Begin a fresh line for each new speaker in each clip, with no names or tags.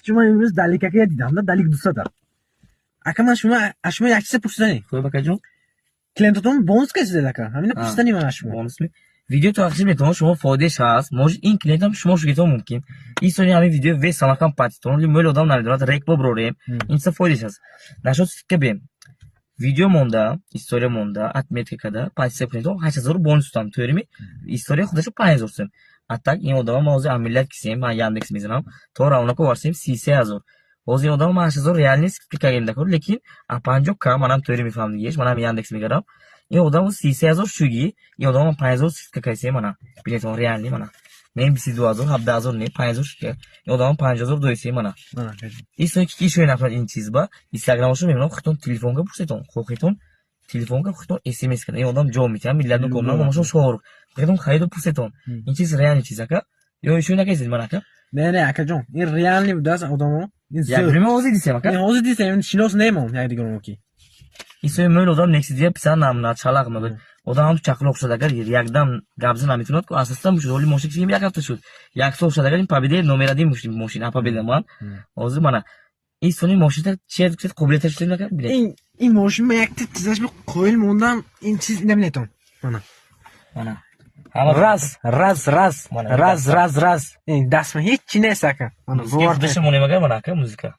چون من امروز دلیکه که دیدم نه دلیک دوست دارم. اگه من شما یکیسه پوستنی.
خب بکجون.
کلینتون بونس کسی داره که همین پوستنی من شما.
بونس می. ویدیو تقسیم میتونم شما فایدهش هست. موج این کلینت هم شما شو ممکن. این سری همین ویدیو و سالکم پاتیتون لی میل آدم نمیدونه ریک ببروریم. این سه فایدهش هست. نشود که بیم. ویدیو مونده، استوری مونده، اتمیت کده، پایسه کنیدم 8000 بونس دادم. تویرمی استوری خودشو 5000 سم. حتی این آدم موضوع عملیات کسیم من یاندکس میزنم. تو راونا کو وارسیم 33000. باز این آدم 8000 ریال نیست که کاریم دکور. لیکن اپانجو کام منم تویری میفهم دیگهش منم یاندکس میگیرم. این آدم 33000 شوگی این آدم 5000 که کیسه منم. بینیتون ریال نی منم. من 22000 17000 نی 5000 که این آدم 5000 دویسی منم. این سوی کی شوی نفر این چیز با اینستاگرامشو میبینم خودتون تلفن که پوستتون خودتون تلفن که خودتون اس ام اس کنه این آدم جو میتونه میلیارد کمنا ماشو شور خودتون خرید پوستتون این چیز ریال چیزه که یا ایشون نکیسید من که
نه اکا جون این ریال نی داز آدمو این
یا بریم اوزی دیسه مکه
این اوزی دیسه این شینوس نمیمون یا دیگه اونکی
این سوی میل آدم نکست دیگه پسر نامنا چالاق مگه آدم هم چاقلوق شده اگر یکدم گابز نمیتونه که اساسا میشه ولی موشک سیم یک هفته شد یک سال شده اگر این پابیده نمره دیم ماشین پابیده من اوزی من این سونی ماشین چه قابلیتش چه نکرد
این ماشین من یک چیزش به کویل موندم این چیز نمیتونم من راز این دست من هیچ چی نیست که من
وردش مونی مگر من که موزیکا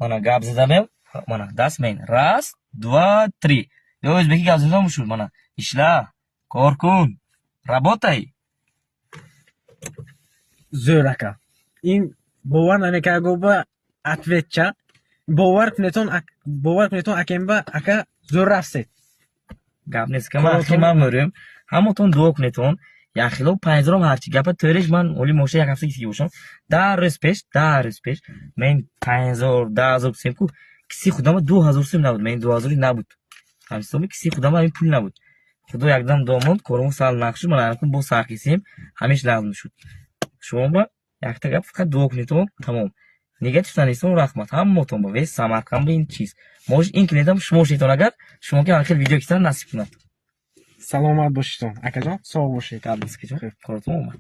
من گاب زدم من دست من راست 2 3 یا ازبکی گاب زدم شد من اشلا کارکن رابطای
زورکا این باور نمیکنه گوبا اتوچا باور کنیتون اکیم با اکا زور رفته
گاب نیست که من اخی من مریم همونتون دو کنیتون یا خیلی 5000 هرچی گپ ترش من ولی موشه یک هفته کی باشم در رسپش من 5000 10000 سیم کو کسی خودم 2000 سیم نبود من 2000 نبود همین کسی خودم این پول نبود خدا یکدم دامون کارم سال نقش من الان با ساخیسیم همیشه لازم شد شما با یک تا گپ فقط دو کنیتون تمام نگه تانیستون رحمت هم موتون با ویس سمرقند این چیز موش این کلیدم شما شیطان اگر شما که آخر ویدیو کردن نصیب کنید
سلامت باشید اکا جان سلام باشید
قبل از که کارتون اومد